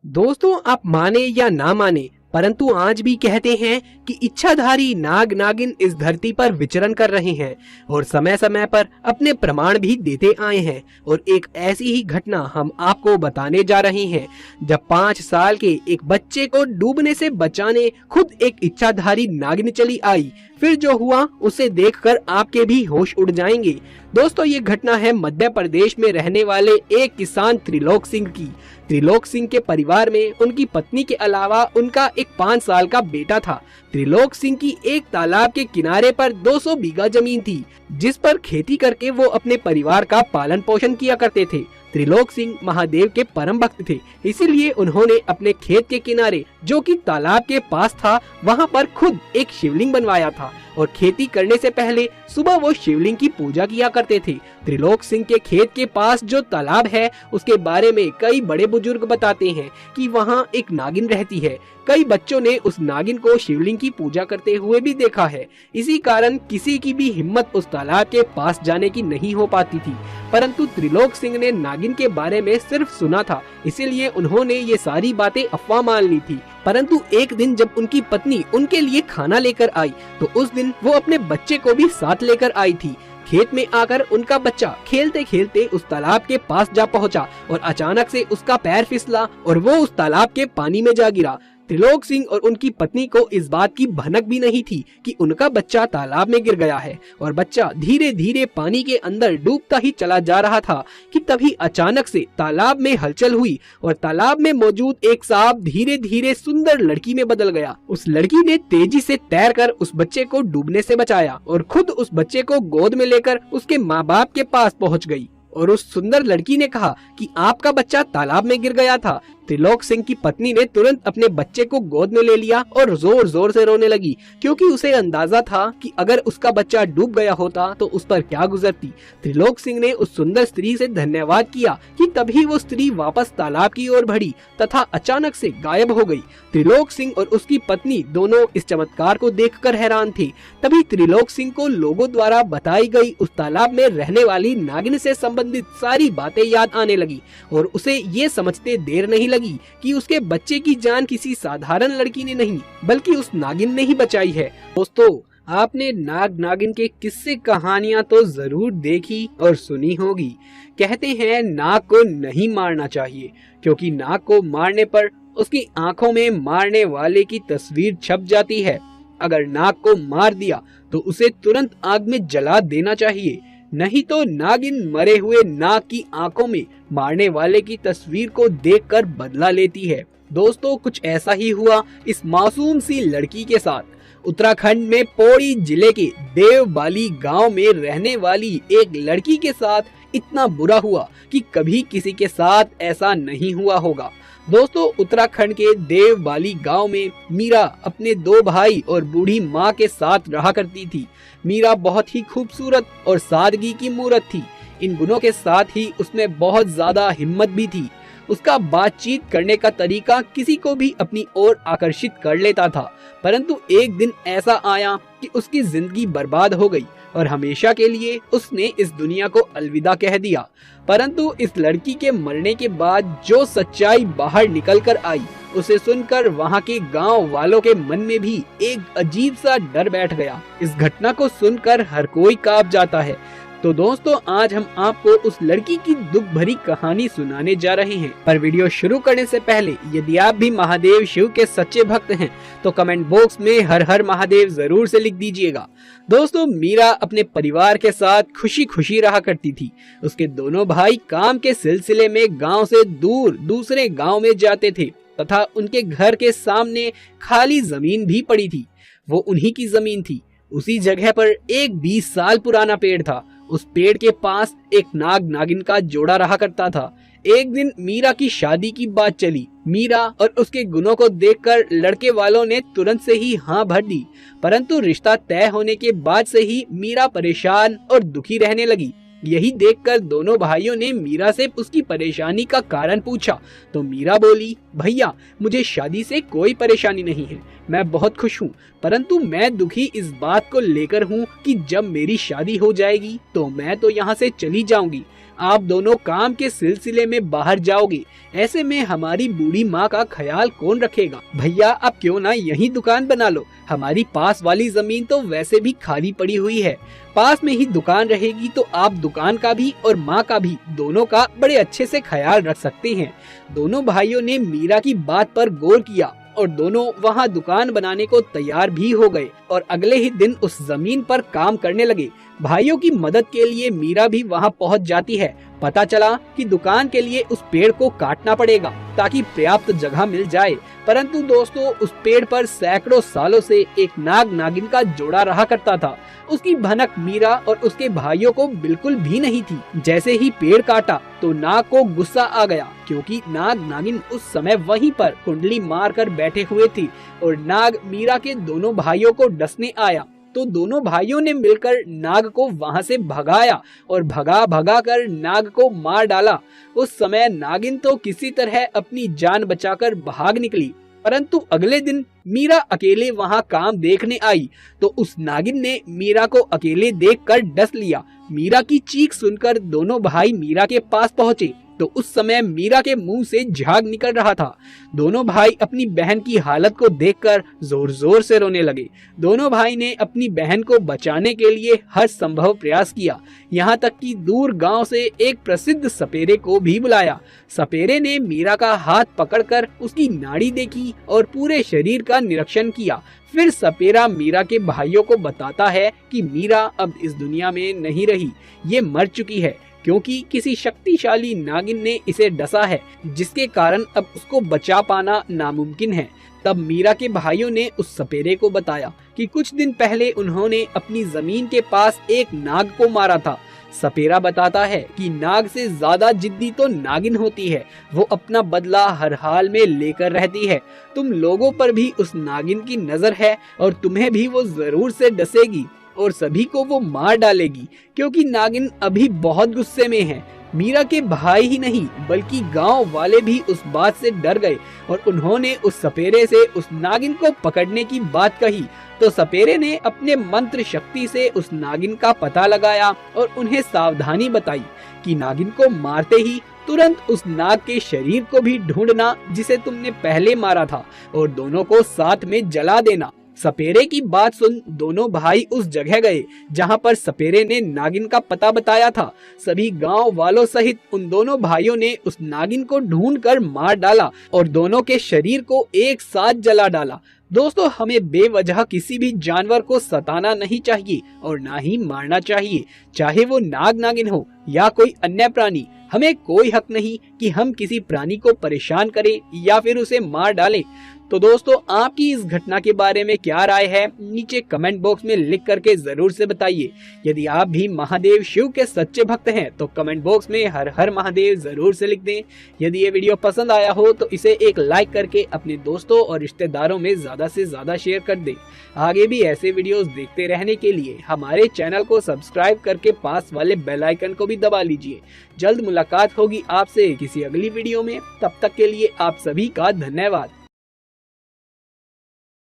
दोस्तों, आप माने या ना माने, परंतु आज भी कहते हैं कि इच्छाधारी नाग नागिन इस धरती पर विचरण कर रहे हैं और समय समय पर अपने प्रमाण भी देते आए हैं। और एक ऐसी ही घटना हम आपको बताने जा रहे हैं, जब 5 साल के एक बच्चे को डूबने से बचाने खुद एक इच्छाधारी नागिन चली आई। फिर जो हुआ उसे देखकर आपके भी होश उड़ जाएंगे। दोस्तों, ये घटना है मध्य प्रदेश में रहने वाले एक किसान त्रिलोक सिंह की। त्रिलोक सिंह के परिवार में उनकी पत्नी के अलावा उनका एक 5 साल का बेटा था। त्रिलोक सिंह की एक तालाब के किनारे पर 200 बीघा जमीन थी, जिस पर खेती करके वो अपने परिवार का पालन पोषण किया करते थे। त्रिलोक सिंह महादेव के परम भक्त थे, इसीलिए उन्होंने अपने खेत के किनारे, जो कि तालाब के पास था, वहां पर खुद एक शिवलिंग बनवाया था और खेती करने से पहले सुबह वो शिवलिंग की पूजा किया करते थे। त्रिलोक सिंह के खेत के पास जो तालाब है, उसके बारे में कई बड़े बुजुर्ग बताते हैं कि वहाँ एक नागिन रहती है। कई बच्चों ने उस नागिन को शिवलिंग की पूजा करते हुए भी देखा है। इसी कारण किसी की भी हिम्मत उस तालाब के पास जाने की नहीं हो पाती थी। परंतु त्रिलोक सिंह ने नागिन के बारे में सिर्फ सुना था, इसीलिए उन्होंने ये सारी बातें अफवाह मान ली थी। परंतु एक दिन जब उनकी पत्नी उनके लिए खाना लेकर आई, तो उस दिन वो अपने बच्चे को भी साथ लेकर आई थी। खेत में आकर उनका बच्चा खेलते खेलते उस तालाब के पास जा पहुंचा और अचानक से उसका पैर फिसला और वो उस तालाब के पानी में जा गिरा। त्रिलोक सिंह और उनकी पत्नी को इस बात की भनक भी नहीं थी कि उनका बच्चा तालाब में गिर गया है और बच्चा धीरे धीरे पानी के अंदर डूबता ही चला जा रहा था कि तभी अचानक से तालाब में हलचल हुई और तालाब में मौजूद एक सांप धीरे धीरे सुंदर लड़की में बदल गया। उस लड़की ने तेजी से तैरकर उस बच्चे को डूबने से बचाया और खुद उस बच्चे को गोद में लेकर उसके माँ बाप के पास पहुँच गयी और उस सुंदर लड़की ने कहा कि आपका बच्चा तालाब में गिर गया था। त्रिलोक सिंह की पत्नी ने तुरंत अपने बच्चे को गोद में ले लिया और जोर जोर से रोने लगी, क्योंकि उसे अंदाजा था कि अगर उसका बच्चा डूब गया होता तो उस पर क्या गुजरती। त्रिलोक सिंह ने उस सुंदर स्त्री से धन्यवाद किया कि तभी वो स्त्री वापस तालाब की ओर बढ़ी तथा अचानक से गायब हो गई। त्रिलोक सिंह और उसकी पत्नी दोनों इस चमत्कार को देखकर हैरान थे। तभी त्रिलोक सिंह को लोगों द्वारा बताई गई उस तालाब में रहने वाली नागिन से संबंधित सारी बातें याद आने लगी और उसे ये समझते देर नहीं लगी कि उसके बच्चे की जान किसी साधारण लड़की ने नहीं बल्कि उस नागिन ने ही बचाई है। दोस्तों, आपने नाग नागिन के किस्से कहानियां तो जरूर देखी और सुनी होगी। कहते हैं नाग को नहीं मारना चाहिए, क्योंकि नाग को मारने पर उसकी आंखों में मारने वाले की तस्वीर छप जाती है। अगर नाग को मार दिया तो उसे तुरंत आग में जला देना चाहिए, नहीं तो नागिन मरे हुए नाग की आंखों में मारने वाले की तस्वीर को देखकर बदला लेती है। दोस्तों, कुछ ऐसा ही हुआ इस मासूम सी लड़की के साथ। उत्तराखंड में पौड़ी जिले के देवबाली गांव में रहने वाली एक लड़की के साथ इतना बुरा हुआ कि कभी किसी के साथ ऐसा नहीं हुआ होगा। दोस्तों, उत्तराखंड के देवबाली गांव में मीरा अपने 2 भाई और बूढ़ी माँ के साथ रहा करती थी। मीरा बहुत ही खूबसूरत और सादगी की मूरत थी। इन गुणों के साथ ही उसमें बहुत ज्यादा हिम्मत भी थी। उसका बातचीत करने का तरीका किसी को भी अपनी ओर आकर्षित कर लेता था। परंतु एक दिन ऐसा आया कि उसकी जिंदगी बर्बाद हो गई और हमेशा के लिए उसने इस दुनिया को अलविदा कह दिया। परंतु इस लड़की के मरने के बाद जो सच्चाई बाहर निकल कर आई, उसे सुनकर वहाँ के गांव वालों के मन में भी एक अजीब सा डर बैठ गया। इस घटना को सुनकर हर कोई कांप जाता है। तो दोस्तों, आज हम आपको उस लड़की की दुख भरी कहानी सुनाने जा रहे हैं। पर वीडियो शुरू करने से पहले यदि आप भी महादेव शिव के सच्चे भक्त हैं तो कमेंट बॉक्स में हर हर महादेव जरूर से लिख दीजिएगा। दोस्तों, मीरा अपने परिवार के साथ खुशी खुशी रहा करती थी। उसके दोनों भाई काम के सिलसिले में गाँव से दूर दूसरे गाँव में जाते थे तथा उनके घर के सामने खाली जमीन भी पड़ी थी। वो उन्हीं की जमीन थी। उसी जगह पर एक 20 साल पुराना पेड़ था। उस पेड़ के पास एक नाग नागिन का जोड़ा रहा करता था। एक दिन मीरा की शादी की बात चली। मीरा और उसके गुणों को देखकर लड़के वालों ने तुरंत से ही हाँ भर दी। परंतु रिश्ता तय होने के बाद से ही मीरा परेशान और दुखी रहने लगी। यही देखकर दोनों भाइयों ने मीरा से उसकी परेशानी का कारण पूछा तो मीरा बोली, भैया मुझे शादी से कोई परेशानी नहीं है, मैं बहुत खुश हूँ, परंतु मैं दुखी इस बात को लेकर हूँ कि जब मेरी शादी हो जाएगी तो मैं तो यहाँ से चली जाऊंगी। आप दोनों काम के सिलसिले में बाहर जाओगे, ऐसे में हमारी बूढ़ी माँ का ख्याल कौन रखेगा? भैया आप क्यों ना यही दुकान बना लो, हमारी पास वाली जमीन तो वैसे भी खाली पड़ी हुई है, पास में ही दुकान रहेगी तो आप दुकान का भी और माँ का भी दोनों का बड़े अच्छे से ख्याल रख सकते हैं। दोनों भाइयों ने मीरा की बात पर गौर किया और दोनों वहां दुकान बनाने को तैयार भी हो गए और अगले ही दिन उस जमीन पर काम करने लगे। भाइयों की मदद के लिए मीरा भी वहां पहुंच जाती है। पता चला कि दुकान के लिए उस पेड़ को काटना पड़ेगा ताकि पर्याप्त जगह मिल जाए, परंतु दोस्तों उस पेड़ पर सैकड़ों सालों से एक नाग नागिन का जोड़ा रहा करता था। उसकी भनक मीरा और उसके भाइयों को बिल्कुल भी नहीं थी। जैसे ही पेड़ काटा तो नाग को गुस्सा आ गया, क्योंकि नाग नागिन उस समय वहीं पर कुंडली मार कर बैठे हुए थी और नाग मीरा के दोनों भाइयों को डसने आया। तो दोनों भाइयों ने मिलकर नाग को वहां से भगाया और भगा भगा कर नाग को मार डाला। उस समय नागिन तो किसी तरह अपनी जान बचाकर भाग निकली, परंतु अगले दिन मीरा अकेले वहां काम देखने आई तो उस नागिन ने मीरा को अकेले देखकर डस लिया। मीरा की चीख सुनकर दोनों भाई मीरा के पास पहुंचे तो उस समय मीरा के मुंह से झाग निकल रहा था। दोनों भाई अपनी बहन की हालत को देखकर जोर जोर से रोने लगे। दोनों भाई ने अपनी बहन को बचाने के लिए हर संभव प्रयास किया, यहाँ तक कि दूर गांव से एक प्रसिद्ध सपेरे को भी बुलाया। सपेरे ने मीरा का हाथ पकड़कर उसकी नाड़ी देखी और पूरे शरीर का निरीक्षण किया। फिर सपेरा मीरा के भाइयों को बताता है कि मीरा अब इस दुनिया में नहीं रही, ये मर चुकी है, क्योंकि किसी शक्तिशाली नागिन ने इसे डसा है, जिसके कारण अब उसको बचा पाना नामुमकिन है। तब मीरा के भाइयों ने उस सपेरे को बताया कि कुछ दिन पहले उन्होंने अपनी जमीन के पास एक नाग को मारा था। सपेरा बताता है कि नाग से ज्यादा जिद्दी तो नागिन होती है, वो अपना बदला हर हाल में लेकर रहती है। तुम लोगों पर भी उस नागिन की नजर है और तुम्हें भी वो जरूर से डसेगी और सभी को वो मार डालेगी, क्योंकि नागिन अभी बहुत गुस्से में है। मीरा के भाई ही नहीं बल्कि गांव वाले भी उस बात से डर गए और उन्होंने उस सपेरे से उस नागिन को पकड़ने की बात कही। तो सपेरे ने अपने मंत्र शक्ति से उस नागिन का पता लगाया और उन्हें सावधानी बताई कि नागिन को मारते ही तुरंत उस नाग के शरीर को भी ढूंढना जिसे तुमने पहले मारा था और दोनों को साथ में जला देना। सपेरे की बात सुन दोनों भाई उस जगह गए जहां पर सपेरे ने नागिन का पता बताया था। सभी गांव वालों सहित उन दोनों भाइयों ने उस नागिन को ढूंढकर मार डाला और दोनों के शरीर को एक साथ जला डाला। दोस्तों हमें बेवजह किसी भी जानवर को सताना नहीं चाहिए और ना ही मारना चाहिए, चाहे वो नाग नागिन हो या कोई अन्य प्राणी। हमें कोई हक नहीं कि हम किसी प्राणी को परेशान करें या फिर उसे मार डालें। तो दोस्तों आपकी इस घटना के बारे में क्या राय है, नीचे कमेंट बॉक्स में लिख करके जरूर से बताइए। यदि आप भी महादेव शिव के सच्चे भक्त हैं तो कमेंट बॉक्स में हर हर महादेव जरूर से लिख दें। यदि ये वीडियो पसंद आया हो तो इसे एक लाइक करके अपने दोस्तों और रिश्तेदारों में ज्यादा से ज्यादा शेयर कर दें। आगे भी ऐसे वीडियोस देखते रहने के लिए हमारे चैनल को सब्सक्राइब करके पास वाले बेल आइकन को भी दबा लीजिए। जल्द मुलाकात होगी आपसे किसी अगली वीडियो में, तब तक के लिए आप सभी का धन्यवाद।